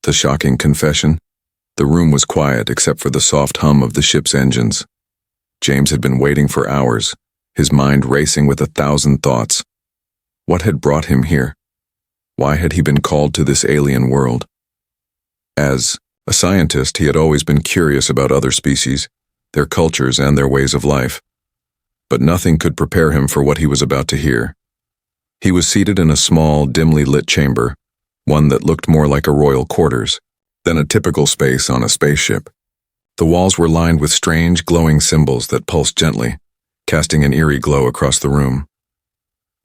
The shocking confession? The room was quiet except for the soft hum of the ship's engines. James had been waiting for hours, his mind racing with 1,000 thoughts. What had brought him here? Why had he been called to this alien world? As a scientist, he had always been curious about other species, their cultures and their ways of life. But nothing could prepare him for what he was about to hear. He was seated in a small, dimly lit chamber, one that looked more like a royal quarters than a typical space on a spaceship. The walls were lined with strange, glowing symbols that pulsed gently, casting an eerie glow across the room.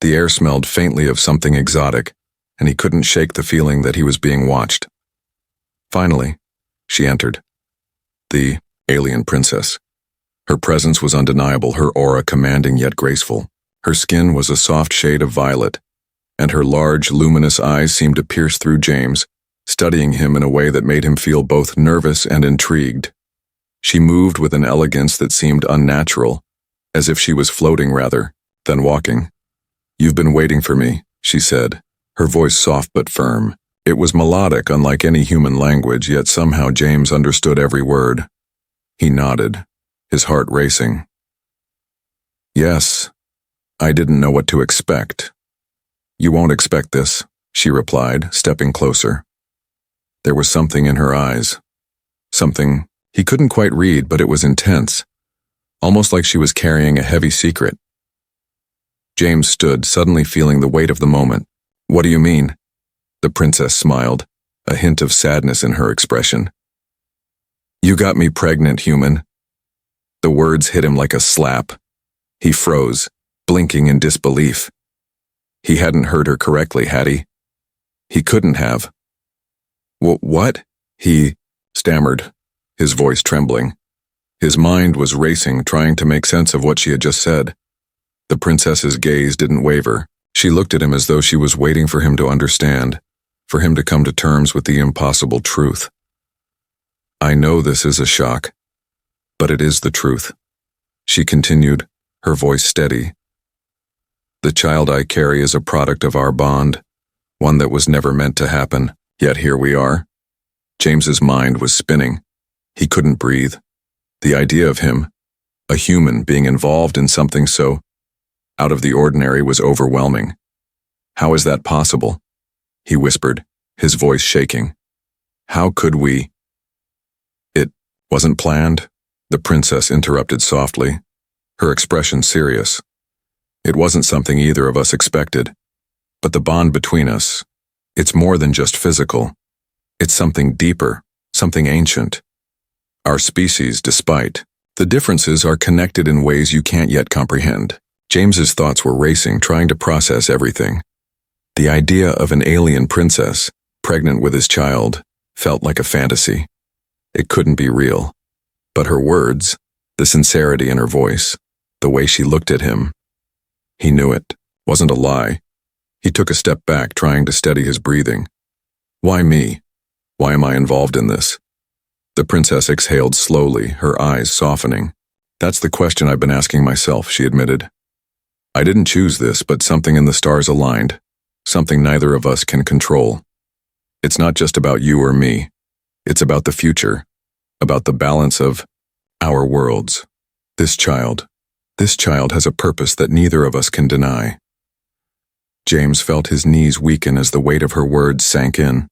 The air smelled faintly of something exotic, and he couldn't shake the feeling that he was being watched. Finally, she entered. The alien princess. Her presence was undeniable, her aura commanding yet graceful. Her skin was a soft shade of violet, and her large, luminous eyes seemed to pierce through James, studying him in a way that made him feel both nervous and intrigued. She moved with an elegance that seemed unnatural, as if she was floating rather than walking. "You've been waiting for me," she said, her voice soft but firm. It was melodic, unlike any human language, yet somehow James understood every word. He nodded, his heart racing. "Yes, I didn't know what to expect." "You won't expect this," she replied, stepping closer. There was something in her eyes. Something he couldn't quite read, but it was intense, almost like she was carrying a heavy secret. James stood, suddenly feeling the weight of the moment. "What do you mean?" The princess smiled, a hint of sadness in her expression. "You got me pregnant, human." The words hit him like a slap. He froze, blinking in disbelief. He hadn't heard her correctly, had he? He couldn't have. What? He stammered, his voice trembling. His mind was racing, trying to make sense of what she had just said. The princess's gaze didn't waver. She looked at him as though she was waiting for him to understand, for him to come to terms with the impossible truth. "I know this is a shock, but it is the truth," she continued, her voice steady. "The child I carry is a product of our bond, one that was never meant to happen, yet here we are." James's mind was spinning. He couldn't breathe. The idea of him, a human, being involved in something so out of the ordinary was overwhelming. "How is that possible?" he whispered, his voice shaking. "How could we?" "It wasn't planned," the princess interrupted softly, her expression serious. "It wasn't something either of us expected. But the bond between us, it's more than just physical. It's something deeper, something ancient. Our species, despite the differences, are connected in ways you can't yet comprehend." James's thoughts were racing, trying to process everything. The idea of an alien princess, pregnant with his child, felt like a fantasy. It couldn't be real. But her words, the sincerity in her voice, the way she looked at him, he knew it wasn't a lie. He took a step back, trying to steady his breathing. "Why me? Why am I involved in this?" The princess exhaled slowly, her eyes softening. "That's the question I've been asking myself," she admitted. "I didn't choose this, but something in the stars aligned, something neither of us can control. It's not just about you or me. It's about the future, about the balance of our worlds. This child has a purpose that neither of us can deny." James felt his knees weaken as the weight of her words sank in.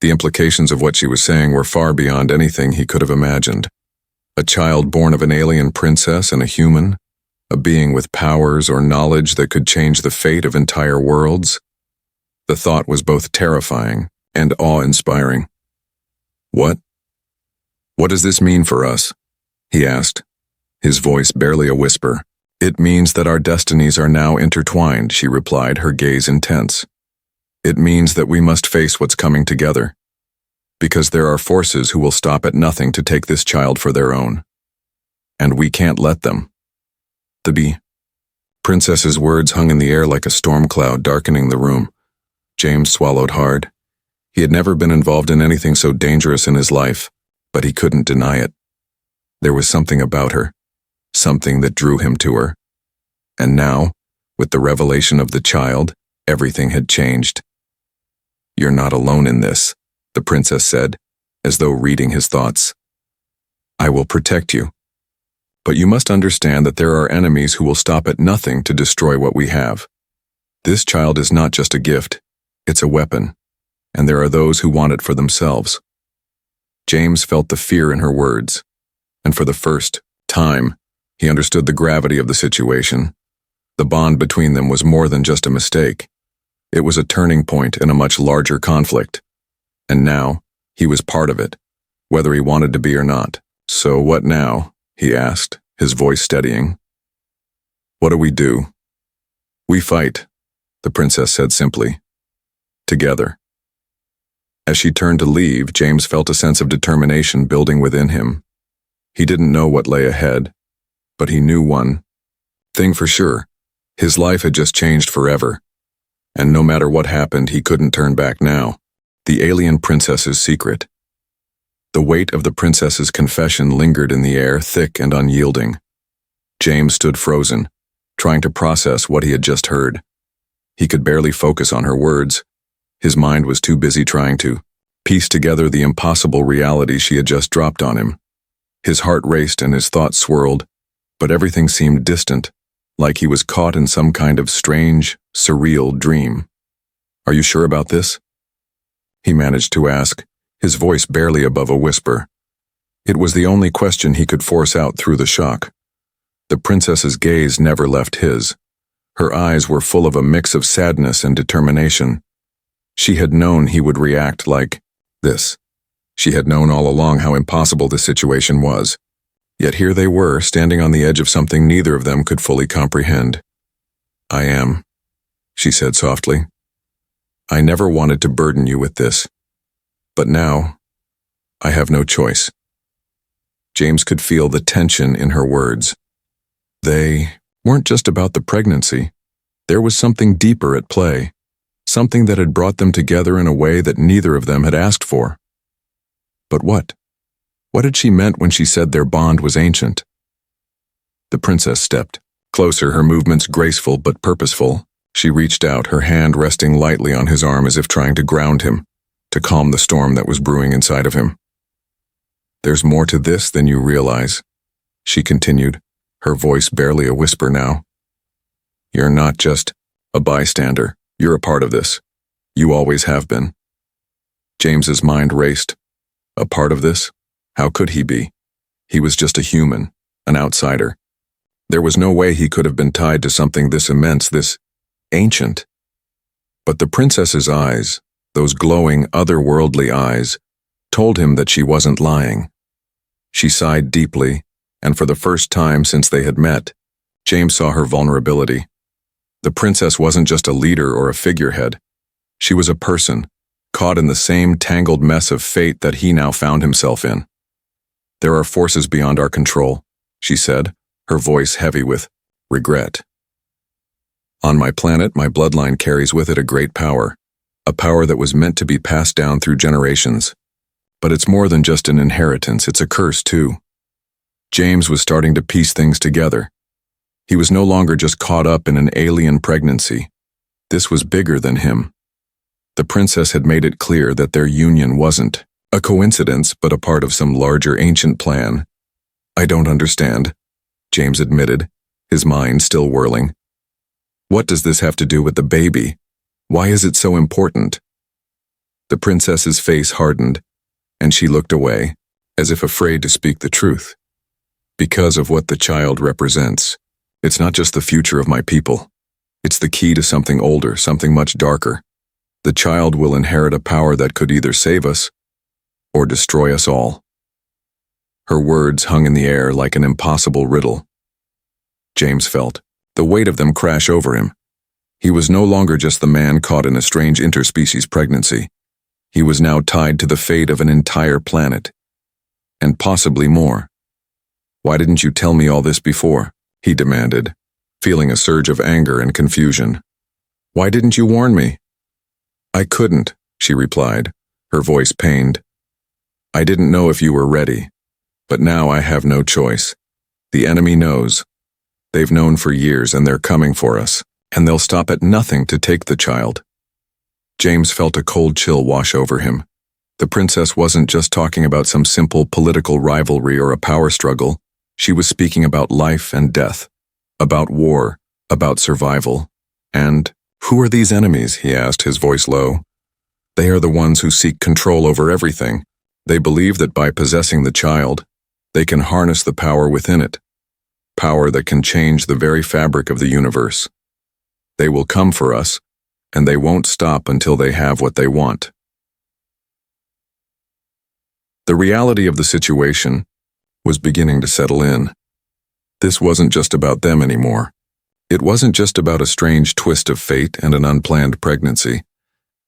The implications of what she was saying were far beyond anything he could have imagined. A child born of an alien princess and a human, a being with powers or knowledge that could change the fate of entire worlds. The thought was both terrifying and awe-inspiring. What does this mean for us?" he asked, his voice barely a whisper. "It means that our destinies are now intertwined," she replied, her gaze intense. "It means that we must face what's coming together, because there are forces who will stop at nothing to take this child for their own. And we can't let them." The princess's words hung in the air like a storm cloud, darkening the room. James swallowed hard. He had never been involved in anything so dangerous in his life, but he couldn't deny it. There was something about her, something that drew him to her. And now, with the revelation of the child, everything had changed. "You're not alone in this," the princess said, as though reading his thoughts. I will protect you. But you must understand that there are enemies who will stop at nothing to destroy what we have. This child is not just a gift, it's a weapon, and there are those who want it for themselves. James felt the fear in her words, and for the first time, he understood the gravity of the situation. The bond between them was more than just a mistake. It was a turning point in a much larger conflict. And now, he was part of it, whether he wanted to be or not. So what now? He asked, his voice steadying. What do we do? We fight, the princess said simply. Together. As she turned to leave, James felt a sense of determination building within him. He didn't know what lay ahead, but he knew one thing for sure. His life had just changed forever, and no matter what happened, he couldn't turn back now. The alien princess's secret. The weight of the princess's confession lingered in the air, thick and unyielding. James stood frozen, trying to process what he had just heard. He could barely focus on her words. His mind was too busy trying to piece together the impossible reality she had just dropped on him. His heart raced and his thoughts swirled, but everything seemed distant, like he was caught in some kind of strange, surreal dream. Are you sure about this? He managed to ask, his voice barely above a whisper. It was the only question he could force out through the shock. The princess's gaze never left his. Her eyes were full of a mix of sadness and determination. She had known he would react like this. She had known all along how impossible the situation was. Yet here they were, standing on the edge of something neither of them could fully comprehend. I am, she said softly. I never wanted to burden you with this. But now, I have no choice. James could feel the tension in her words. They weren't just about the pregnancy. There was something deeper at play, something that had brought them together in a way that neither of them had asked for. But what? What had she meant when she said their bond was ancient? The princess stepped closer, her movements graceful but purposeful. She reached out, her hand resting lightly on his arm as if trying to ground him, to calm the storm that was brewing inside of him. There's more to this than you realize, she continued, her voice barely a whisper now. You're not just a bystander, you're a part of this. You always have been. James's mind raced. A part of this? How could he be? He was just a human, an outsider. There was no way he could have been tied to something this immense, this ancient. But the princess's eyes, those glowing, otherworldly eyes, told him that she wasn't lying. She sighed deeply, and for the first time since they had met, James saw her vulnerability. The princess wasn't just a leader or a figurehead. She was a person, caught in the same tangled mess of fate that he now found himself in. There are forces beyond our control, she said, her voice heavy with regret. On my planet, my bloodline carries with it a great power, a power that was meant to be passed down through generations. But it's more than just an inheritance, it's a curse too. James was starting to piece things together. He was no longer just caught up in an alien pregnancy. This was bigger than him. The princess had made it clear that their union wasn't a coincidence, but a part of some larger ancient plan. I don't understand, James admitted, his mind still whirling. What does this have to do with the baby? Why is it so important? The princess's face hardened, and she looked away, as if afraid to speak the truth. Because of what the child represents. It's not just the future of my people. It's the key to something older, something much darker. The child will inherit a power that could either save us or destroy us all. Her words hung in the air like an impossible riddle. James felt the weight of them crash over him. He was no longer just the man caught in a strange interspecies pregnancy. He was now tied to the fate of an entire planet, and possibly more. Why didn't you tell me all this before? He demanded, feeling a surge of anger and confusion. Why didn't you warn me? I couldn't, she replied, her voice pained. I didn't know if you were ready, but now I have no choice. The enemy knows. They've known for years and they're coming for us, and they'll stop at nothing to take the child. James felt a cold chill wash over him. The princess wasn't just talking about some simple political rivalry or a power struggle. She was speaking about life and death, about war, about survival. And, who are these enemies? He asked, his voice low. They are the ones who seek control over everything. They believe that by possessing the child, they can harness the power within it, power that can change the very fabric of the universe. They will come for us, and they won't stop until they have what they want. The reality of the situation was beginning to settle in. This wasn't just about them anymore. It wasn't just about a strange twist of fate and an unplanned pregnancy.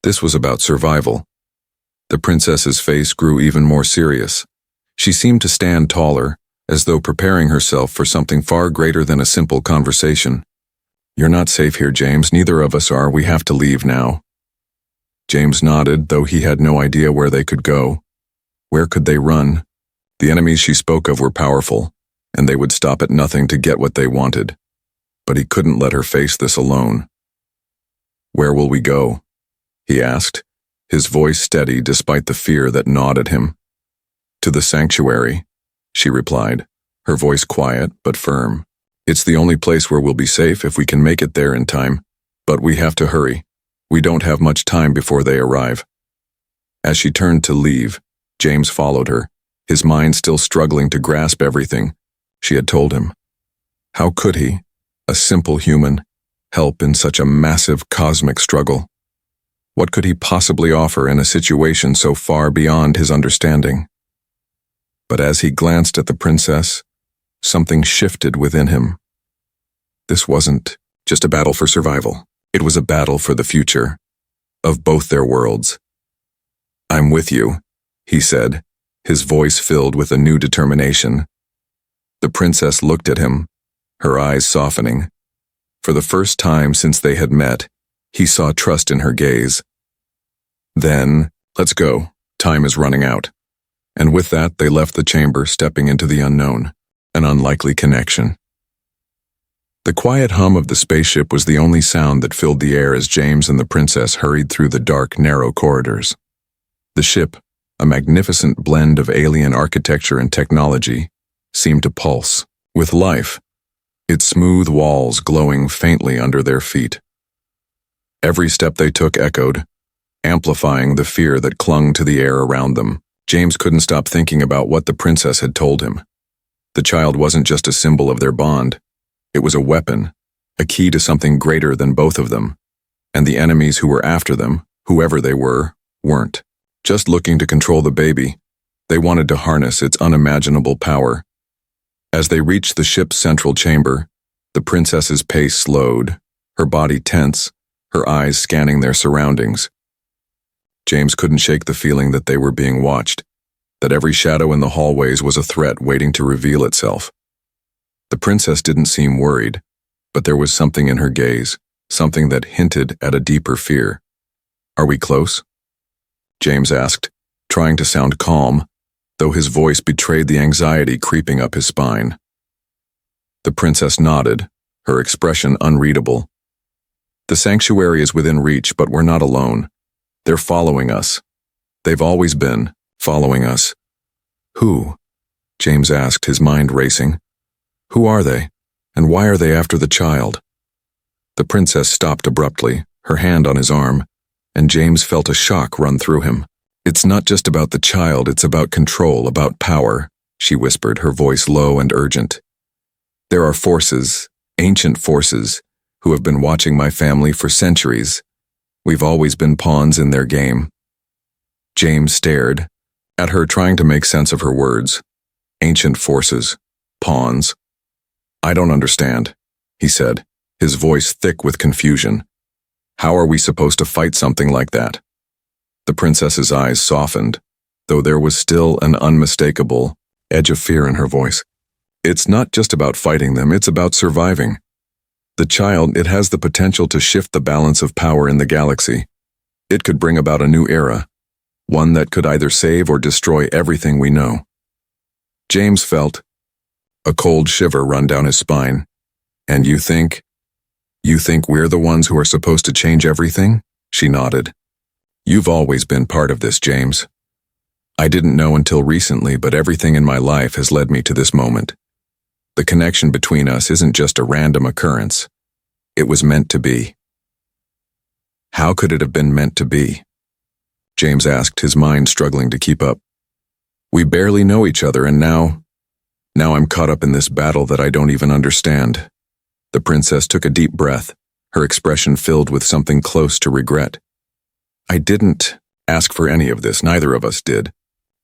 This was about survival. The princess's face grew even more serious. She seemed to stand taller, as though preparing herself for something far greater than a simple conversation. You're not safe here, James. Neither of us are. We have to leave now. James nodded, though he had no idea where they could go. Where could they run? The enemies she spoke of were powerful, and they would stop at nothing to get what they wanted. But he couldn't let her face this alone. Where will we go? He asked, his voice steady despite the fear that gnawed at him. To the sanctuary, she replied, her voice quiet but firm. It's the only place where we'll be safe if we can make it there in time, but we have to hurry. We don't have much time before they arrive. As she turned to leave, James followed her, his mind still struggling to grasp everything she had told him. How could he, a simple human, help in such a massive cosmic struggle? What could he possibly offer in a situation so far beyond his understanding? But as he glanced at the princess, something shifted within him. This wasn't just a battle for survival. It was a battle for the future of both their worlds. I'm with you, he said, his voice filled with a new determination. The princess looked at him, her eyes softening. For the first time since they had met, he saw trust in her gaze. Then, let's go. Time is running out. And with that, they left the chamber, stepping into the unknown, an unlikely connection. The quiet hum of the spaceship was the only sound that filled the air as James and the princess hurried through the dark, narrow corridors. The ship, a magnificent blend of alien architecture and technology, seemed to pulse with life, its smooth walls glowing faintly under their feet. Every step they took echoed, amplifying the fear that clung to the air around them. James couldn't stop thinking about what the princess had told him. The child wasn't just a symbol of their bond. It was a weapon, a key to something greater than both of them. And the enemies who were after them, whoever they were, weren't just looking to control the baby. They wanted to harness its unimaginable power. As they reached the ship's central chamber, the princess's pace slowed, her body tense, her eyes scanning their surroundings. James couldn't shake the feeling that they were being watched, that every shadow in the hallways was a threat waiting to reveal itself. The princess didn't seem worried, but there was something in her gaze, something that hinted at a deeper fear. Are we close? James asked, trying to sound calm, though his voice betrayed the anxiety creeping up his spine. The princess nodded, her expression unreadable. The sanctuary is within reach, but we're not alone. They're following us. They've always been following us. Who? James asked, his mind racing. Who are they, and why are they after the child? The princess stopped abruptly, her hand on his arm, and James felt a shock run through him. It's not just about the child, it's about control, about power, she whispered, her voice low and urgent. There are forces, ancient forces, who have been watching my family for centuries. We've always been pawns in their game. James stared at her, trying to make sense of her words. Ancient forces, pawns. I don't understand, he said, his voice thick with confusion. How are we supposed to fight something like that? The princess's eyes softened, though there was still an unmistakable edge of fear in her voice. It's not just about fighting them, it's about surviving. The child, it has the potential to shift the balance of power in the galaxy. It could bring about a new era, one that could either save or destroy everything we know. James felt a cold shiver run down his spine. And you think we're the ones who are supposed to change everything? She nodded. You've always been part of this, James. I didn't know until recently, but everything in my life has led me to this moment. The connection between us isn't just a random occurrence. It was meant to be." "How could it have been meant to be?" James asked, his mind struggling to keep up. "We barely know each other, and now I'm caught up in this battle that I don't even understand." The princess took a deep breath, her expression filled with something close to regret. "I didn't ask for any of this, neither of us did.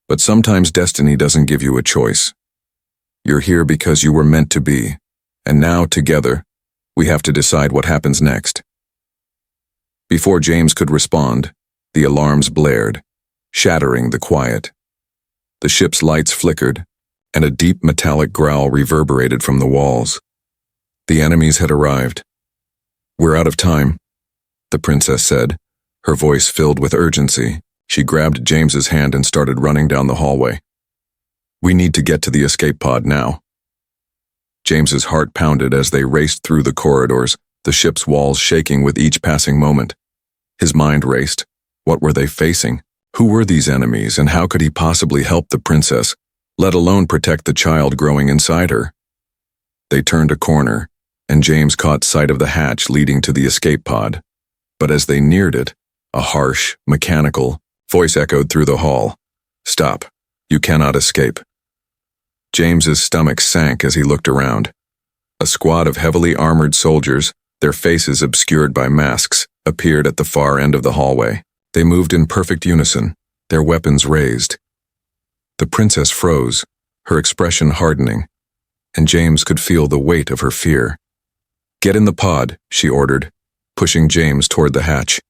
But sometimes destiny doesn't give you a choice. You're here because you were meant to be, and now, together, we have to decide what happens next." Before James could respond, the alarms blared, shattering the quiet. The ship's lights flickered, and a deep metallic growl reverberated from the walls. The enemies had arrived. "We're out of time," the princess said, her voice filled with urgency. She grabbed James's hand and started running down the hallway. "We need to get to the escape pod now." James's heart pounded as they raced through the corridors, the ship's walls shaking with each passing moment. His mind raced. What were they facing? Who were these enemies, and how could he possibly help the princess, let alone protect the child growing inside her? They turned a corner, and James caught sight of the hatch leading to the escape pod. But as they neared it, a harsh, mechanical voice echoed through the hall. "Stop. You cannot escape." James's stomach sank as he looked around. A squad of heavily armored soldiers, their faces obscured by masks, appeared at the far end of the hallway. They moved in perfect unison, their weapons raised. The princess froze, her expression hardening, and James could feel the weight of her fear. "Get in the pod," she ordered, pushing James toward the hatch.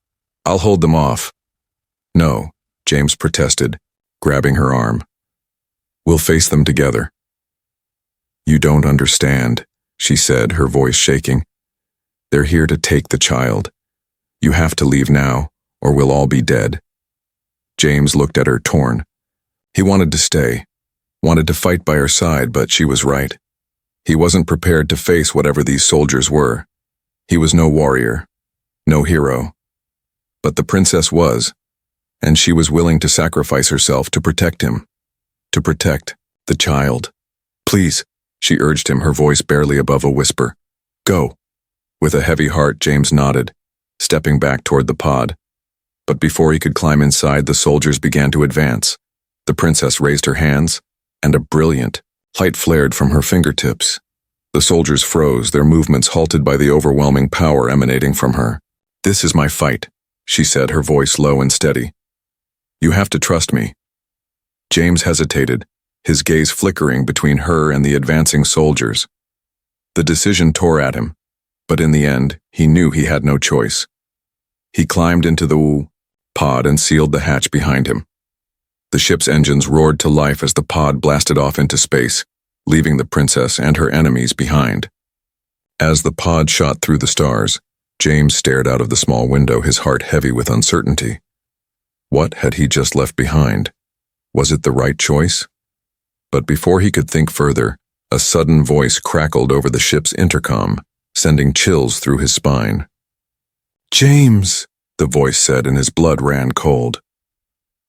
"I'll hold them off." "No," James protested, grabbing her arm. "We'll face them together." "You don't understand," she said, her voice shaking. "They're here to take the child. You have to leave now, or we'll all be dead." James looked at her, torn. He wanted to stay, wanted to fight by her side, but she was right. He wasn't prepared to face whatever these soldiers were. He was no warrior, no hero. But the princess was, and she was willing to sacrifice herself to protect him, to protect the child. "Please," she urged him, her voice barely above a whisper. "Go." With a heavy heart, James nodded, stepping back toward the pod. But before he could climb inside, the soldiers began to advance. The princess raised her hands, and a brilliant light flared from her fingertips. The soldiers froze, their movements halted by the overwhelming power emanating from her. "This is my fight," she said, her voice low and steady. "You have to trust me." James hesitated, his gaze flickering between her and the advancing soldiers. The decision tore at him, but in the end, he knew he had no choice. He climbed into the pod and sealed the hatch behind him. The ship's engines roared to life as the pod blasted off into space, leaving the princess and her enemies behind. As the pod shot through the stars, James stared out of the small window, his heart heavy with uncertainty. What had he just left behind? Was it the right choice? But before he could think further, a sudden voice crackled over the ship's intercom, sending chills through his spine. "James," the voice said, and his blood ran cold.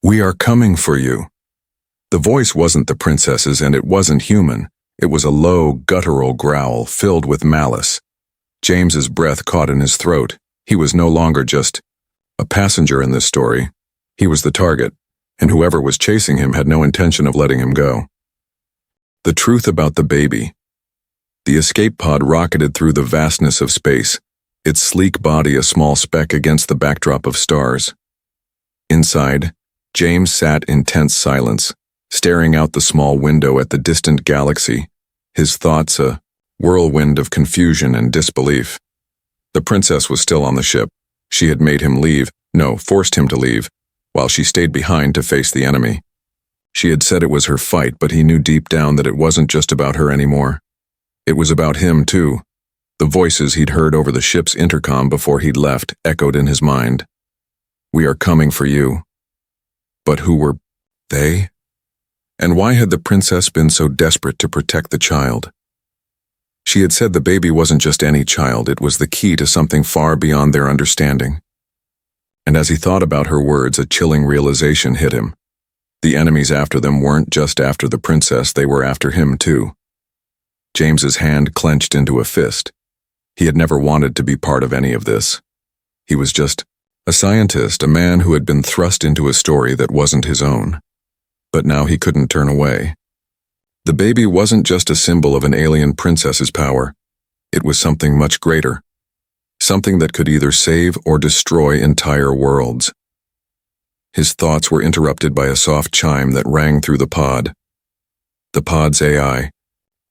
"We are coming for you." The voice wasn't the princess's, and it wasn't human. It was a low, guttural growl filled with malice. James's breath caught in his throat. He was no longer just a passenger in this story. He was the target, and whoever was chasing him had no intention of letting him go. The truth about the baby. The escape pod rocketed through the vastness of space, its sleek body a small speck against the backdrop of stars. Inside, James sat in tense silence, staring out the small window at the distant galaxy, his thoughts a whirlwind of confusion and disbelief. The princess was still on the ship. She had made him leave, forced him to leave, while she stayed behind to face the enemy. She had said it was her fight, but he knew deep down that it wasn't just about her anymore. It was about him, too. The voices he'd heard over the ship's intercom before he'd left echoed in his mind. "We are coming for you." But who were they? And why had the princess been so desperate to protect the child? She had said the baby wasn't just any child, it was the key to something far beyond their understanding. And as he thought about her words, a chilling realization hit him. The enemies after them weren't just after the princess, they were after him too. James's hand clenched into a fist. He had never wanted to be part of any of this. He was just a scientist, a man who had been thrust into a story that wasn't his own. But now he couldn't turn away. The baby wasn't just a symbol of an alien princess's power. It was something much greater. Something that could either save or destroy entire worlds. His thoughts were interrupted by a soft chime that rang through the pod. The pod's AI,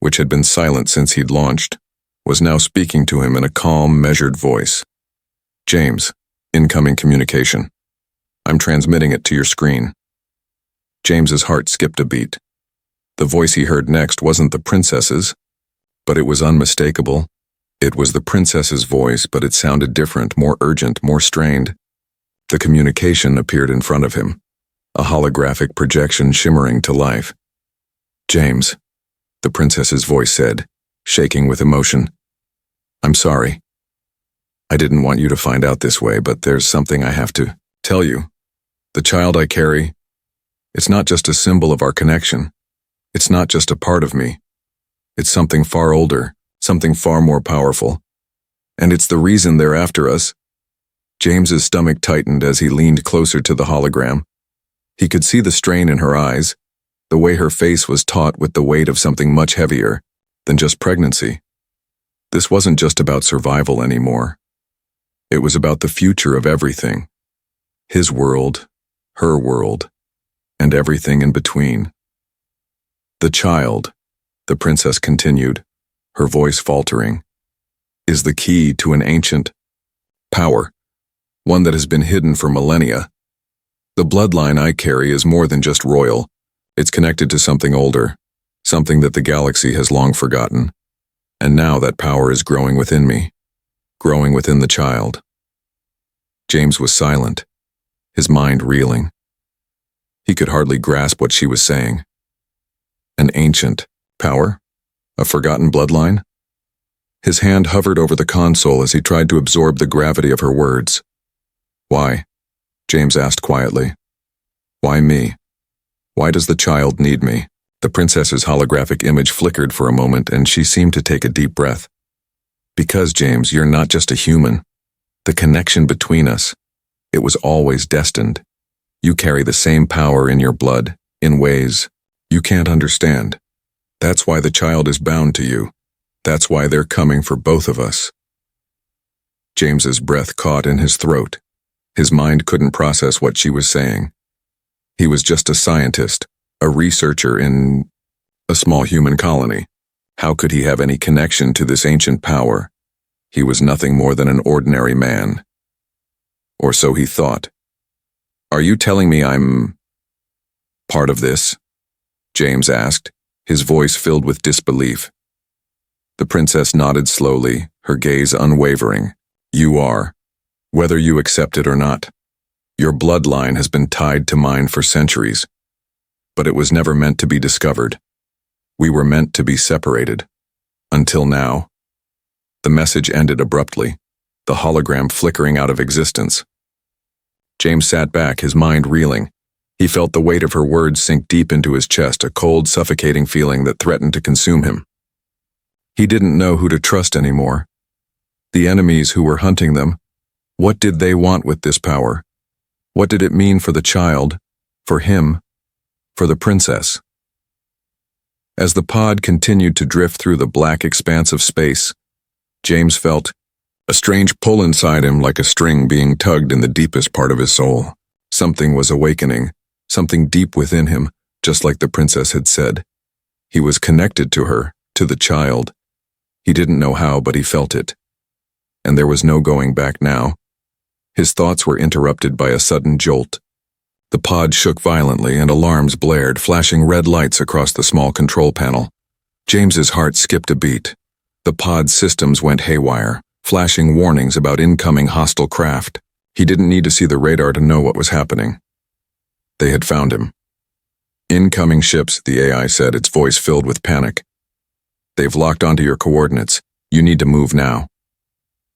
which had been silent since he'd launched, was now speaking to him in a calm, measured voice. "James, incoming communication. I'm transmitting it to your screen." James's heart skipped a beat. The voice he heard next wasn't the princess's, but it was unmistakable. It was the princess's voice, but it sounded different, more urgent, more strained. The communication appeared in front of him, a holographic projection shimmering to life. "James," the princess's voice said, shaking with emotion. "I'm sorry. I didn't want you to find out this way, but there's something I have to tell you. The child I carry, it's not just a symbol of our connection. It's not just a part of me. It's something far older, something far more powerful. And it's the reason they're after us." James's stomach tightened as he leaned closer to the hologram. He could see the strain in her eyes, the way her face was taut with the weight of something much heavier than just pregnancy. This wasn't just about survival anymore. It was about the future of everything. His world, her world, and everything in between. "The child," the princess continued, her voice faltering, "is the key to an ancient power, one that has been hidden for millennia. The bloodline I carry is more than just royal. It's connected to something older, something that the galaxy has long forgotten. And now that power is growing within me, growing within the child." James was silent, his mind reeling. He could hardly grasp what she was saying. An ancient power? A forgotten bloodline? His hand hovered over the console as he tried to absorb the gravity of her words. "Why?" James asked quietly. "Why me? Why does the child need me?" The princess's holographic image flickered for a moment and she seemed to take a deep breath. "Because, James, you're not just a human. The connection between us, it was always destined. You carry the same power in your blood, in ways you can't understand. That's why the child is bound to you. That's why they're coming for both of us." James's breath caught in his throat. His mind couldn't process what she was saying. He was just a scientist, a researcher in a small human colony. How could he have any connection to this ancient power? He was nothing more than an ordinary man. Or so he thought. "Are you telling me I'm part of this?" James asked, his voice filled with disbelief. The princess nodded slowly, her gaze unwavering. "You are, whether you accept it or not. Your bloodline has been tied to mine for centuries. But it was never meant to be discovered. We were meant to be separated. Until now." The message ended abruptly, the hologram flickering out of existence. James sat back, his mind reeling. He felt the weight of her words sink deep into his chest, a cold, suffocating feeling that threatened to consume him. He didn't know who to trust anymore. The enemies who were hunting them, what did they want with this power? What did it mean for the child, for him, for the princess? As the pod continued to drift through the black expanse of space, James felt a strange pull inside him, like a string being tugged in the deepest part of his soul. Something was awakening, something deep within him, just like the princess had said. He was connected to her, to the child. He didn't know how, but he felt it. And there was no going back now. His thoughts were interrupted by a sudden jolt. The pod shook violently and alarms blared, flashing red lights across the small control panel. James's heart skipped a beat. The pod's systems went haywire, flashing warnings about incoming hostile craft. He didn't need to see the radar to know what was happening. They had found him. "Incoming ships," the AI said, its voice filled with panic. "They've locked onto your coordinates. You need to move now."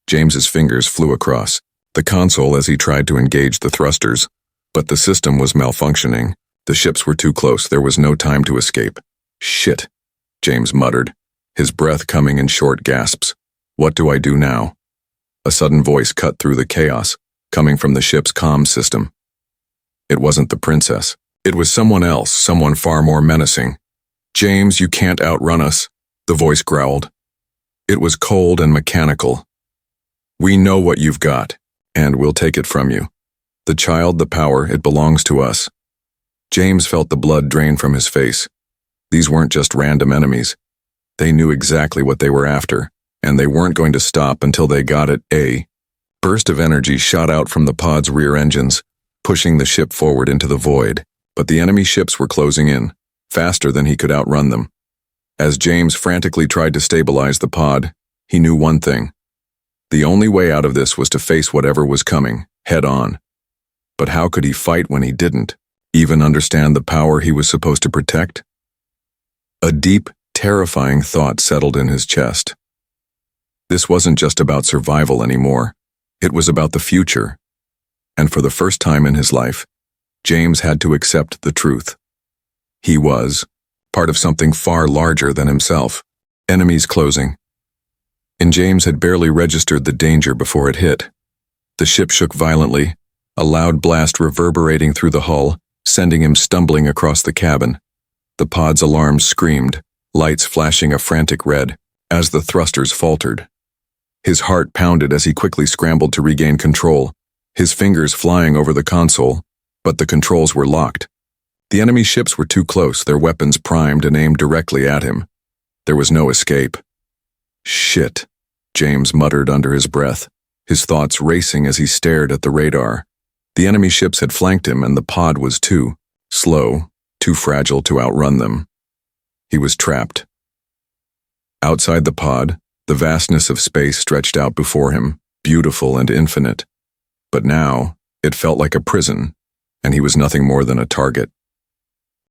James's fingers flew across the console as he tried to engage the thrusters, but the system was malfunctioning. The ships were too close. There was no time to escape. Shit, James muttered, his breath coming in short gasps. What do I do now? A sudden voice cut through the chaos, coming from the ship's comm system. It wasn't the princess. It was someone else, someone far more menacing. James, you can't outrun us, the voice growled. It was cold and mechanical. We know what you've got, and we'll take it from you. The child, the power, it belongs to us. James felt the blood drain from his face. These weren't just random enemies. They knew exactly what they were after, and they weren't going to stop until they got it. A burst of energy shot out from the pod's rear engines, pushing the ship forward into the void, but the enemy ships were closing in, faster than he could outrun them. As James frantically tried to stabilize the pod, he knew one thing. The only way out of this was to face whatever was coming, head on. But how could he fight when he didn't even understand the power he was supposed to protect? A deep, terrifying thought settled in his chest. This wasn't just about survival anymore. It was about the future. And for the first time in his life, James had to accept the truth. He was part of something far larger than himself. Enemies closing. And James had barely registered the danger before it hit. The ship shook violently, a loud blast reverberating through the hull, sending him stumbling across the cabin. The pod's alarms screamed, lights flashing a frantic red, as the thrusters faltered. His heart pounded as he quickly scrambled to regain control, his fingers flying over the console, but the controls were locked. The enemy ships were too close, their weapons primed and aimed directly at him. There was no escape. Shit, James muttered under his breath, his thoughts racing as he stared at the radar. The enemy ships had flanked him, and the pod was too slow, too fragile to outrun them. He was trapped. Outside the pod, the vastness of space stretched out before him, beautiful and infinite. But now, it felt like a prison, and he was nothing more than a target.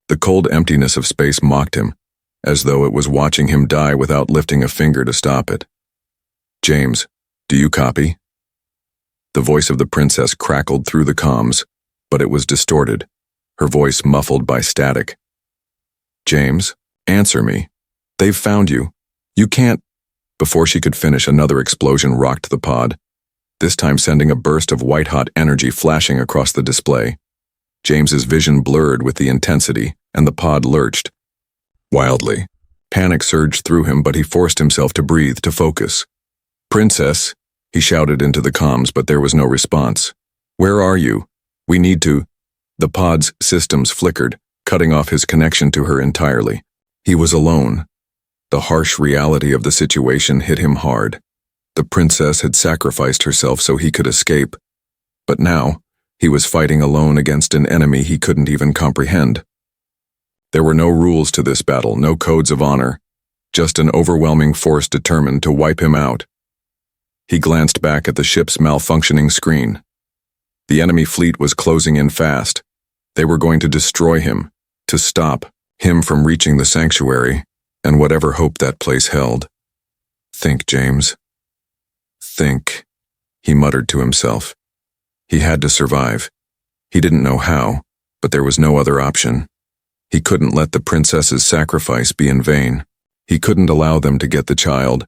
The cold emptiness of space mocked him, as though it was watching him die without lifting a finger to stop it. James, do you copy? The voice of the princess crackled through the comms, but it was distorted, her voice muffled by static. James, answer me. They've found you. You can't. Before she could finish, another explosion rocked the pod, this time sending a burst of white-hot energy flashing across the display. James's vision blurred with the intensity, and the pod lurched. Wildly, panic surged through him, but he forced himself to breathe, to focus. Princess, he shouted into the comms, but there was no response. Where are you? We need to. The pod's systems flickered, cutting off his connection to her entirely. He was alone. The harsh reality of the situation hit him hard. The princess had sacrificed herself so he could escape. But now, he was fighting alone against an enemy he couldn't even comprehend. There were no rules to this battle, no codes of honor, just an overwhelming force determined to wipe him out. He glanced back at the ship's malfunctioning screen. The enemy fleet was closing in fast. They were going to destroy him, to stop him from reaching the sanctuary, and whatever hope that place held. Think, James. Think, he muttered to himself. He had to survive. He didn't know how, but there was no other option. He couldn't let the princess's sacrifice be in vain. He couldn't allow them to get the child.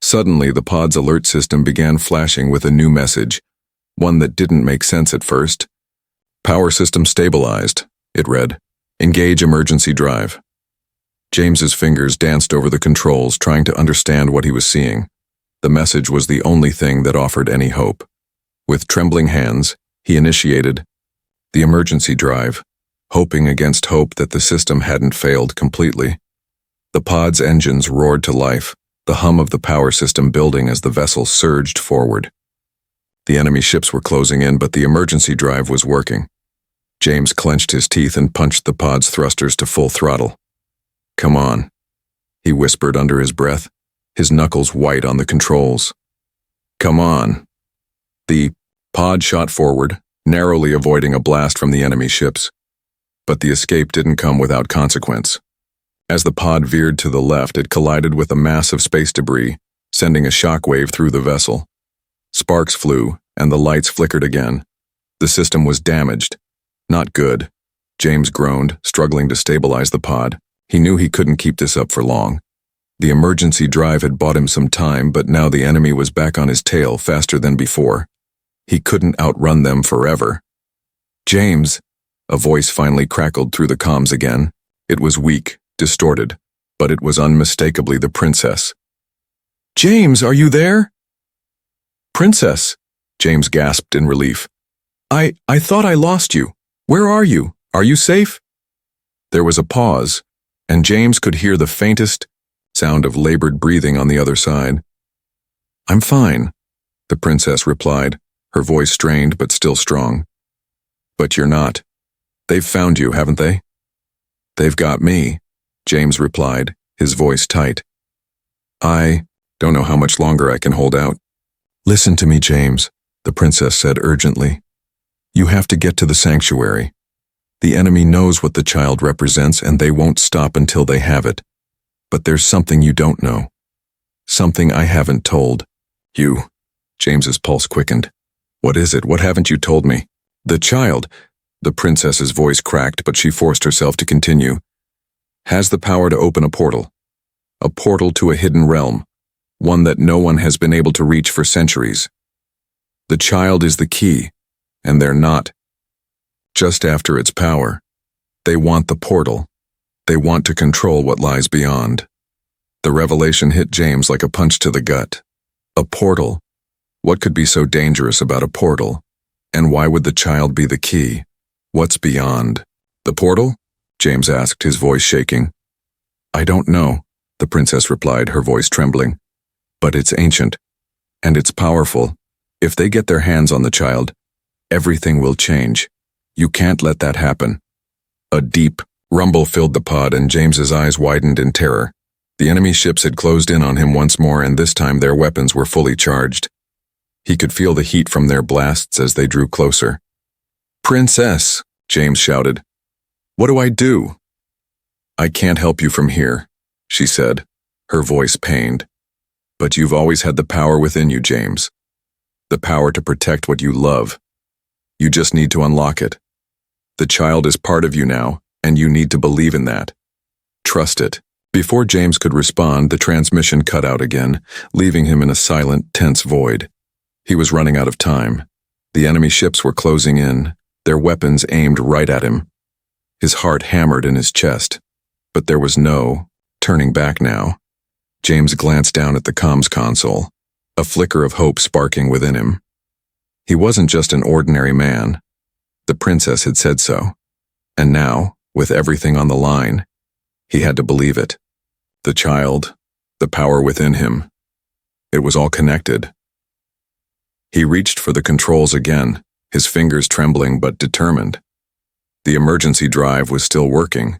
Suddenly, the pod's alert system began flashing with a new message, one that didn't make sense at first. Power system stabilized, it read. Engage emergency drive. James's fingers danced over the controls, trying to understand what he was seeing. The message was the only thing that offered any hope. With trembling hands, he initiated the emergency drive, hoping against hope that the system hadn't failed completely. The pod's engines roared to life, the hum of the power system building as the vessel surged forward. The enemy ships were closing in, but the emergency drive was working. James clenched his teeth and punched the pod's thrusters to full throttle. Come on, he whispered under his breath, his knuckles white on the controls. Come on. The pod shot forward, narrowly avoiding a blast from the enemy ships. But the escape didn't come without consequence. As the pod veered to the left, it collided with a mass of space debris, sending a shockwave through the vessel. Sparks flew, and the lights flickered again. The system was damaged. Not good, James groaned, struggling to stabilize the pod. He knew he couldn't keep this up for long. The emergency drive had bought him some time, but now the enemy was back on his tail faster than before. He couldn't outrun them forever. "James," a voice finally crackled through the comms again. It was weak, distorted, but it was unmistakably the princess. "James, are you there?" "Princess," James gasped in relief. I thought I lost you. Where are you? Are you safe?" There was a pause, and James could hear the faintest sound of labored breathing on the other side. "I'm fine," the princess replied, her voice strained but still strong. "But you're not. They've found you, haven't they?" "They've got me," James replied, his voice tight. "I don't know how much longer I can hold out." "Listen to me, James," the princess said urgently. "You have to get to the sanctuary. The enemy knows what the child represents, and they won't stop until they have it. But there's something you don't know. Something I haven't told you." James's pulse quickened. "What is it? What haven't you told me?" "The child," the princess's voice cracked, but she forced herself to continue, "has the power to open a portal to a hidden realm, one that no one has been able to reach for centuries. The child is the key, and they're not just after its power. They want the portal. They want to control what lies beyond." The revelation hit James like a punch to the gut. A portal? What could be so dangerous about a portal? And why would the child be the key? What's beyond? "The portal?" James asked, his voice shaking. "I don't know," the princess replied, her voice trembling. "But it's ancient, and it's powerful. If they get their hands on the child, everything will change. You can't let that happen." A deep rumble filled the pod, and James's eyes widened in terror. The enemy ships had closed in on him once more, and this time their weapons were fully charged. He could feel the heat from their blasts as they drew closer. "Princess," James shouted. "What do I do?" "I can't help you from here," she said, her voice pained. "But you've always had the power within you, James. The power to protect what you love. You just need to unlock it. The child is part of you now, and you need to believe in that. Trust it." Before James could respond, the transmission cut out again, leaving him in a silent, tense void. He was running out of time. The enemy ships were closing in, their weapons aimed right at him. His heart hammered in his chest, but there was no turning back now. James glanced down at the comms console, a flicker of hope sparking within him. He wasn't just an ordinary man. The princess had said so. And now, with everything on the line, he had to believe it. The child, the power within him. It was all connected. He reached for the controls again, his fingers trembling but determined. The emergency drive was still working,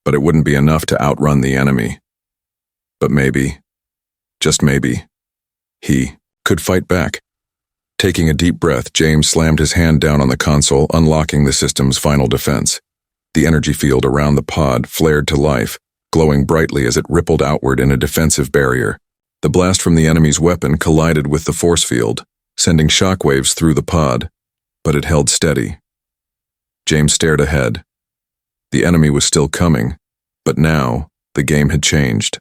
but it wouldn't be enough to outrun the enemy. But maybe, just maybe, he could fight back. Taking a deep breath, James slammed his hand down on the console, unlocking the system's final defense. The energy field around the pod flared to life, glowing brightly as it rippled outward in a defensive barrier. The blast from the enemy's weapon collided with the force field, sending shockwaves through the pod, but it held steady. James stared ahead. The enemy was still coming, but now the game had changed.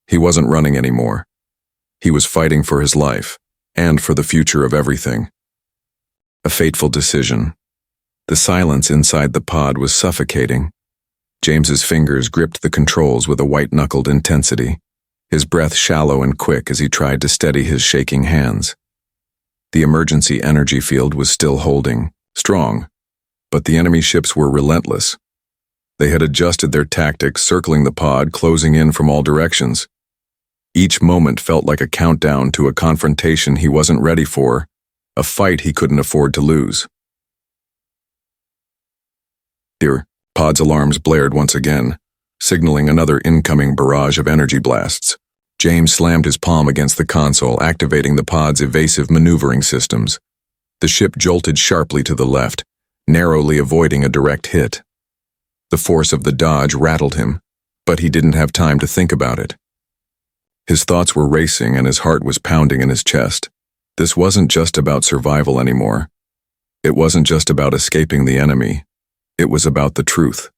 He wasn't running anymore. He was fighting for his life, and for the future of everything. A fateful decision. The silence inside the pod was suffocating. James's fingers gripped the controls with a white-knuckled intensity, his breath shallow and quick as he tried to steady his shaking hands. The emergency energy field was still holding, strong, but the enemy ships were relentless. They had adjusted their tactics, circling the pod, closing in from all directions. Each moment felt like a countdown to a confrontation he wasn't ready for, a fight he couldn't afford to lose. Their pod's alarms blared once again, signaling another incoming barrage of energy blasts. James slammed his palm against the console, activating the pod's evasive maneuvering systems. The ship jolted sharply to the left, narrowly avoiding a direct hit. The force of the dodge rattled him, but he didn't have time to think about it. His thoughts were racing and his heart was pounding in his chest. This wasn't just about survival anymore. It wasn't just about escaping the enemy. It was about the truth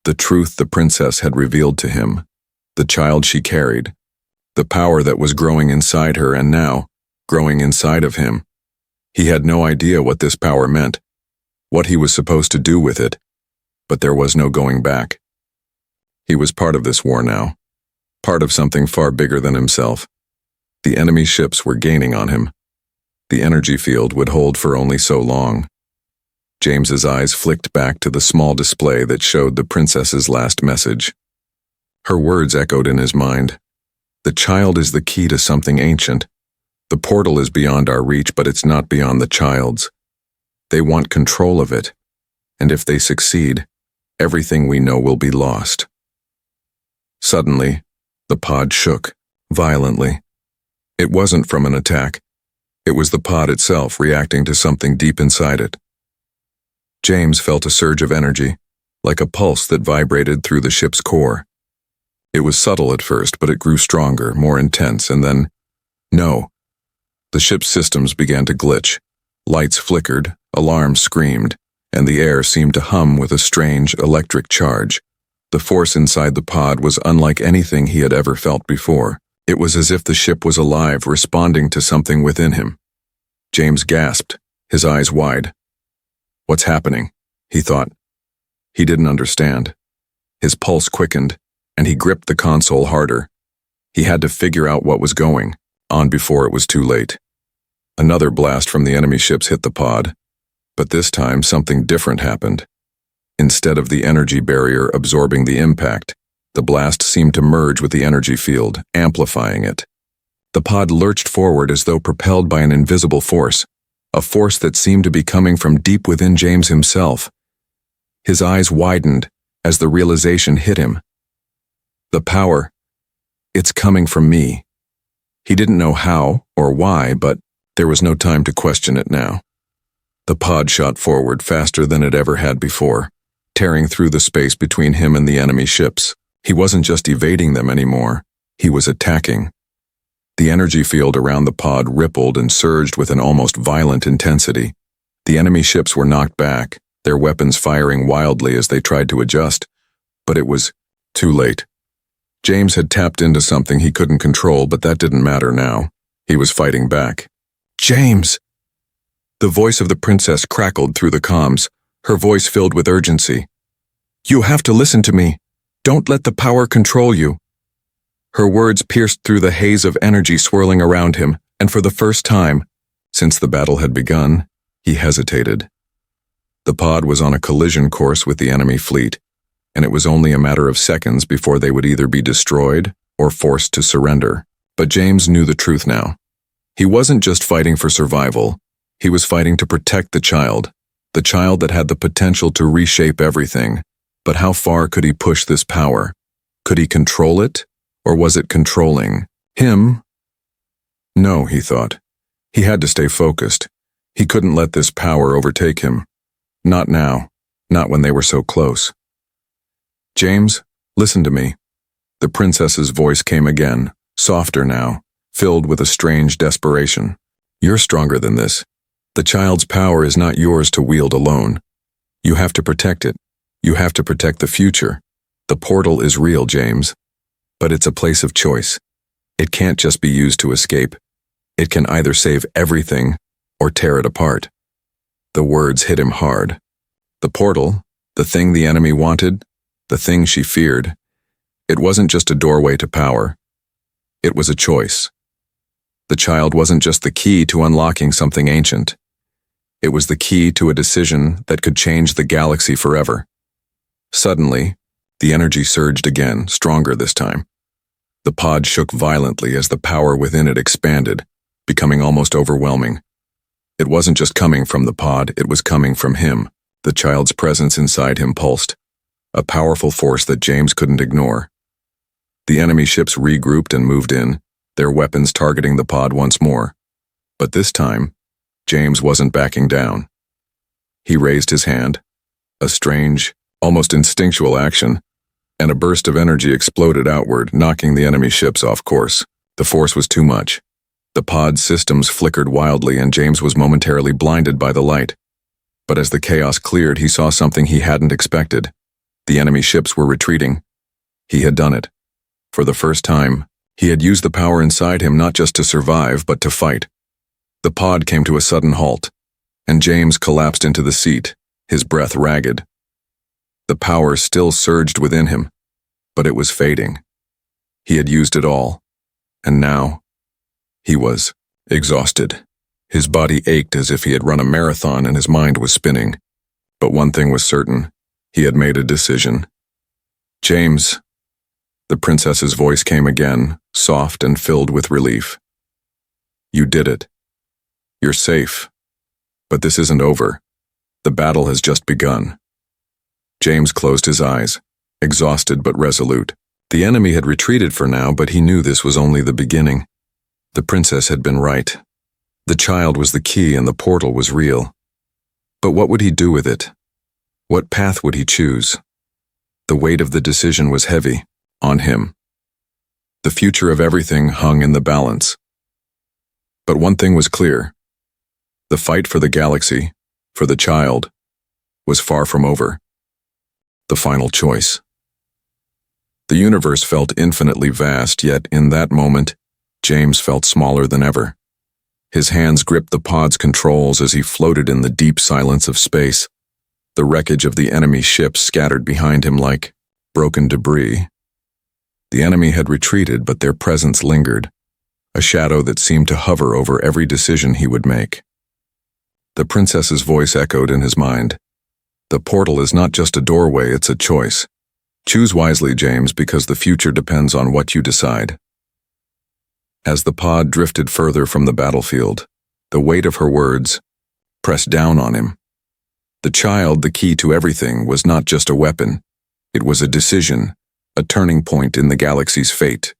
the princess had revealed to him, the child she carried, the power that was growing inside her and now, growing inside of him. He had no idea what this power meant, what he was supposed to do with it, but there was no going back. He was part of this war now, part of something far bigger than himself. The enemy ships were gaining on him. The energy field would hold for only so long. James's eyes flicked back to the small display that showed the princess's last message. Her words echoed in his mind. The child is the key to something ancient. The portal is beyond our reach, but it's not beyond the child's. They want control of it, and if they succeed, everything we know will be lost. Suddenly, the pod shook, violently. It wasn't from an attack. It was the pod itself reacting to something deep inside it. James felt a surge of energy, like a pulse that vibrated through the ship's core. It was subtle at first, but it grew stronger, more intense, and then, no. The ship's systems began to glitch. Lights flickered, alarms screamed, and the air seemed to hum with a strange electric charge. The force inside the pod was unlike anything he had ever felt before. It was as if the ship was alive, responding to something within him. James gasped, his eyes wide. What's happening? He thought. He didn't understand. His pulse quickened, and he gripped the console harder. He had to figure out what was going on before it was too late. Another blast from the enemy ships hit the pod, but this time something different happened. Instead of the energy barrier absorbing the impact, the blast seemed to merge with the energy field, amplifying it. The pod lurched forward as though propelled by an invisible force, a force that seemed to be coming from deep within James himself. His eyes widened as the realization hit him. The power, it's coming from me. He didn't know how or why, but there was no time to question it now. The pod shot forward faster than it ever had before, tearing through the space between him and the enemy ships. He wasn't just evading them anymore, he was attacking. The energy field around the pod rippled and surged with an almost violent intensity. The enemy ships were knocked back, their weapons firing wildly as they tried to adjust, but it was too late. James had tapped into something he couldn't control, but that didn't matter now. He was fighting back. James! The voice of the princess crackled through the comms, her voice filled with urgency. You have to listen to me. Don't let the power control you. Her words pierced through the haze of energy swirling around him, and for the first time, since the battle had begun, he hesitated. The pod was on a collision course with the enemy fleet, and it was only a matter of seconds before they would either be destroyed or forced to surrender. But James knew the truth now. He wasn't just fighting for survival, he was fighting to protect the child that had the potential to reshape everything. But how far could he push this power? Could he control it? Or was it controlling him? No, he thought. He had to stay focused. He couldn't let this power overtake him. Not now. Not when they were so close. James, listen to me. The princess's voice came again, softer now, filled with a strange desperation. You're stronger than this. The child's power is not yours to wield alone. You have to protect it. You have to protect the future. The portal is real, James. But it's a place of choice. It can't just be used to escape. It can either save everything or tear it apart. The words hit him hard. The portal, the thing the enemy wanted, the thing she feared, it wasn't just a doorway to power. It was a choice. The child wasn't just the key to unlocking something ancient. It was the key to a decision that could change the galaxy forever. Suddenly, the energy surged again, stronger this time. The pod shook violently as the power within it expanded, becoming almost overwhelming. It wasn't just coming from the pod, it was coming from him. The child's presence inside him pulsed, a powerful force that James couldn't ignore. The enemy ships regrouped and moved in, their weapons targeting the pod once more. But this time, James wasn't backing down. He raised his hand, a strange, almost instinctual action, and a burst of energy exploded outward, knocking the enemy ships off course. The force was too much. The pod's systems flickered wildly, and James was momentarily blinded by the light. But as the chaos cleared, he saw something he hadn't expected. The enemy ships were retreating. He had done it. For the first time, he had used the power inside him not just to survive, but to fight. The pod came to a sudden halt, and James collapsed into the seat, his breath ragged. The power still surged within him, but it was fading. He had used it all, and now he was exhausted. His body ached as if he had run a marathon and his mind was spinning. But one thing was certain, he had made a decision. "James," the princess's voice came again, soft and filled with relief. "You did it. You're safe. But this isn't over. The battle has just begun." James closed his eyes, exhausted but resolute. The enemy had retreated for now, but he knew this was only the beginning. The princess had been right. The child was the key and the portal was real. But what would he do with it? What path would he choose? The weight of the decision was heavy on him. The future of everything hung in the balance. But one thing was clear. The fight for the galaxy, for the child, was far from over. The final choice. The universe felt infinitely vast, yet in that moment, James felt smaller than ever. His hands gripped the pod's controls as he floated in the deep silence of space. The wreckage of the enemy ships scattered behind him like broken debris. The enemy had retreated, but their presence lingered, a shadow that seemed to hover over every decision he would make. The princess's voice echoed in his mind. "The portal is not just a doorway, it's a choice. Choose wisely, James, because the future depends on what you decide." As the pod drifted further from the battlefield, the weight of her words pressed down on him. The child, the key to everything, was not just a weapon. It was a decision, a turning point in the galaxy's fate.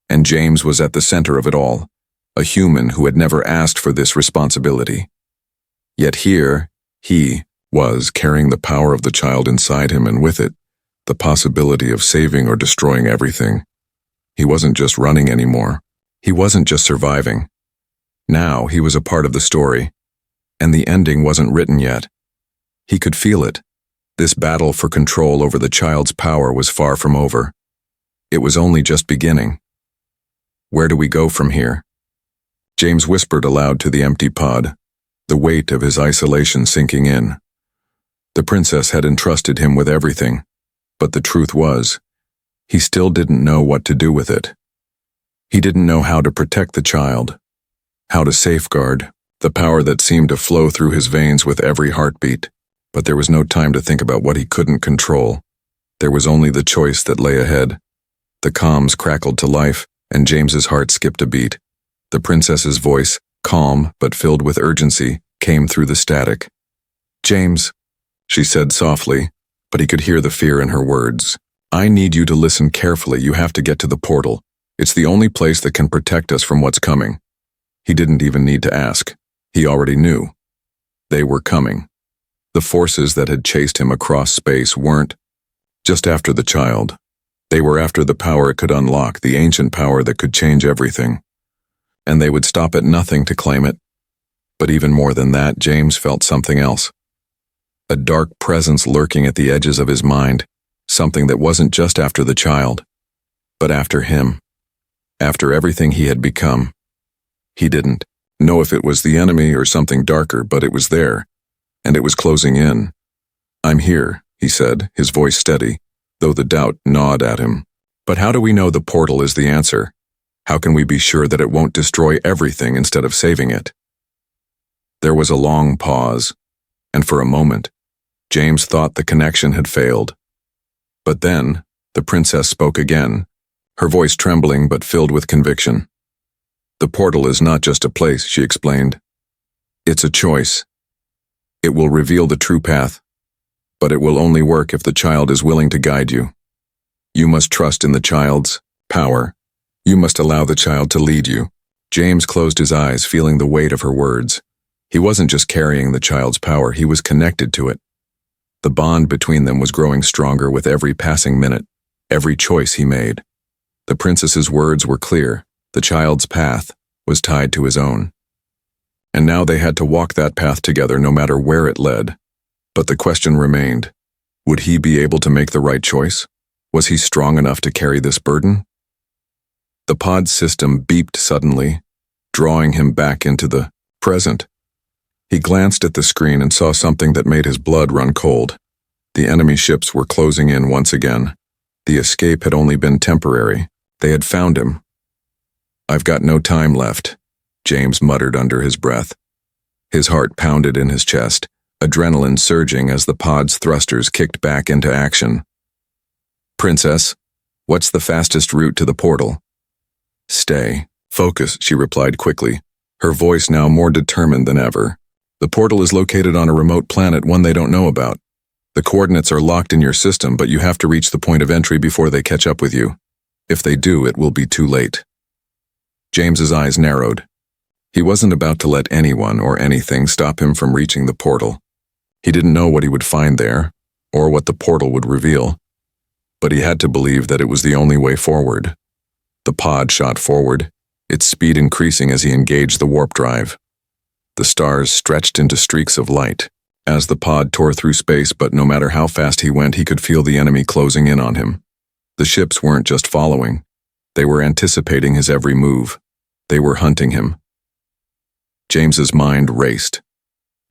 And James was at the center of it all, a human who had never asked for this responsibility. Yet here, he was carrying the power of the child inside him, and with it, the possibility of saving or destroying everything. He wasn't just running anymore. He wasn't just surviving. Now he was a part of the story, and the ending wasn't written yet. He could feel it. This battle for control over the child's power was far from over. It was only just beginning. Where do we go from here? James whispered aloud to the empty pod, the weight of his isolation sinking in. The princess had entrusted him with everything, but the truth was, he still didn't know what to do with it. He didn't know how to protect the child, how to safeguard the power that seemed to flow through his veins with every heartbeat. But there was no time to think about what he couldn't control. There was only the choice that lay ahead. The comms crackled to life, and James's heart skipped a beat. The princess's voice, calm but filled with urgency, came through the static. "James," she said softly, but he could hear the fear in her words. "I need you to listen carefully. You have to get to the portal. It's the only place that can protect us from what's coming." He didn't even need to ask. He already knew. They were coming. The forces that had chased him across space weren't just after the child. They were after the power it could unlock, the ancient power that could change everything. And they would stop at nothing to claim it. But even more than that, James felt something else. A dark presence lurking at the edges of his mind, something that wasn't just after the child, but after him. After everything he had become. He didn't know if it was the enemy or something darker, but it was there, and it was closing in. "I'm here," he said, his voice steady, though the doubt gnawed at him. "But how do we know the portal is the answer? How can we be sure that it won't destroy everything instead of saving it?" There was a long pause, and for a moment, James thought the connection had failed. But then, the princess spoke again, her voice trembling but filled with conviction. "The portal is not just a place," she explained. "It's a choice. It will reveal the true path, but it will only work if the child is willing to guide you. You must trust in the child's power. You must allow the child to lead you." James closed his eyes, feeling the weight of her words. He wasn't just carrying the child's power, he was connected to it. The bond between them was growing stronger with every passing minute, every choice he made. The princess's words were clear. The child's path was tied to his own. And now they had to walk that path together no matter where it led. But the question remained, would he be able to make the right choice? Was he strong enough to carry this burden? The pod system beeped suddenly, drawing him back into the present. He glanced at the screen and saw something that made his blood run cold. The enemy ships were closing in once again. The escape had only been temporary. They had found him. "I've got no time left," James muttered under his breath. His heart pounded in his chest, adrenaline surging as the pod's thrusters kicked back into action. "Princess, what's the fastest route to the portal?" "Stay. Focus," she replied quickly, her voice now more determined than ever. "The portal is located on a remote planet, one they don't know about. The coordinates are locked in your system, but you have to reach the point of entry before they catch up with you. If they do, it will be too late." James's eyes narrowed. He wasn't about to let anyone or anything stop him from reaching the portal. He didn't know what he would find there, or what the portal would reveal. But he had to believe that it was the only way forward. The pod shot forward, its speed increasing as he engaged the warp drive. The stars stretched into streaks of light as the pod tore through space, but no matter how fast he went, he could feel the enemy closing in on him. The ships weren't just following. They were anticipating his every move. They were hunting him. James's mind raced.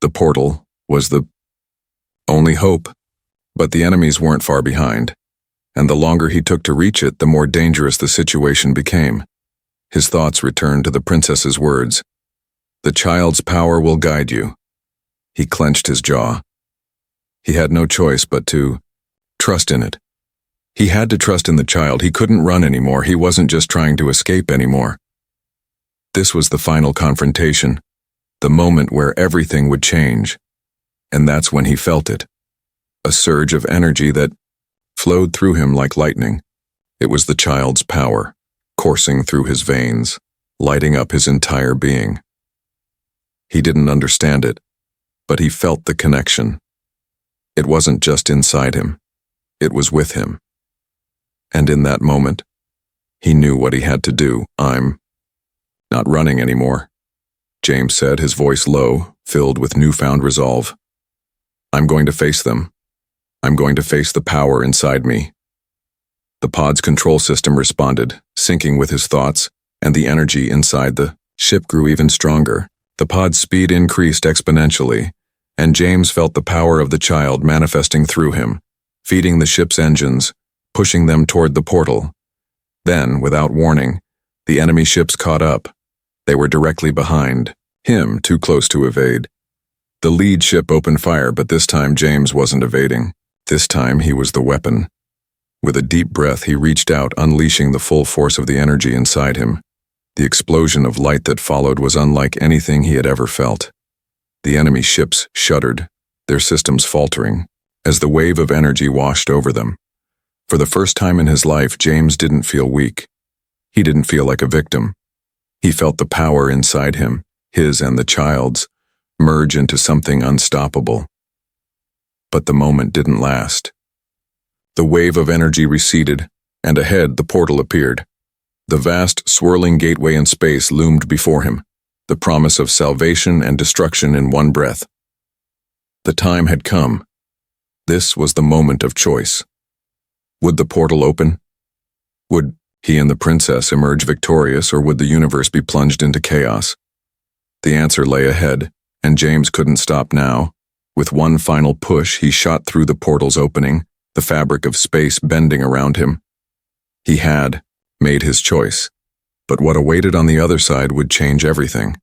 The portal was the only hope, but the enemies weren't far behind, and the longer he took to reach it, the more dangerous the situation became. His thoughts returned to the princess's words. "The child's power will guide you." He clenched his jaw. He had no choice but to trust in it. He had to trust in the child. He couldn't run anymore. He wasn't just trying to escape anymore. This was the final confrontation, the moment where everything would change. And that's when he felt it. A surge of energy that flowed through him like lightning. It was the child's power, coursing through his veins, lighting up his entire being. He didn't understand it, but he felt the connection. It wasn't just inside him. It was with him. And in that moment, he knew what he had to do. "I'm not running anymore," James said, his voice low, filled with newfound resolve. "I'm going to face them. I'm going to face the power inside me." The pod's control system responded, syncing with his thoughts, and the energy inside the ship grew even stronger. The pod's speed increased exponentially, and James felt the power of the child manifesting through him, feeding the ship's engines, pushing them toward the portal. Then, without warning, the enemy ships caught up. They were directly behind, him too close to evade. The lead ship opened fire, but this time James wasn't evading. This time he was the weapon. With a deep breath, he reached out, unleashing the full force of the energy inside him. The explosion of light that followed was unlike anything he had ever felt. The enemy ships shuddered, their systems faltering, as the wave of energy washed over them. For the first time in his life, James didn't feel weak. He didn't feel like a victim. He felt the power inside him, his and the child's, merge into something unstoppable. But the moment didn't last. The wave of energy receded, and ahead the portal appeared. The vast, swirling gateway in space loomed before him, the promise of salvation and destruction in one breath. The time had come. This was the moment of choice. Would the portal open? Would he and the princess emerge victorious, or would the universe be plunged into chaos? The answer lay ahead, and James couldn't stop now. With one final push, he shot through the portal's opening, the fabric of space bending around him. He had made his choice, but what awaited on the other side would change everything.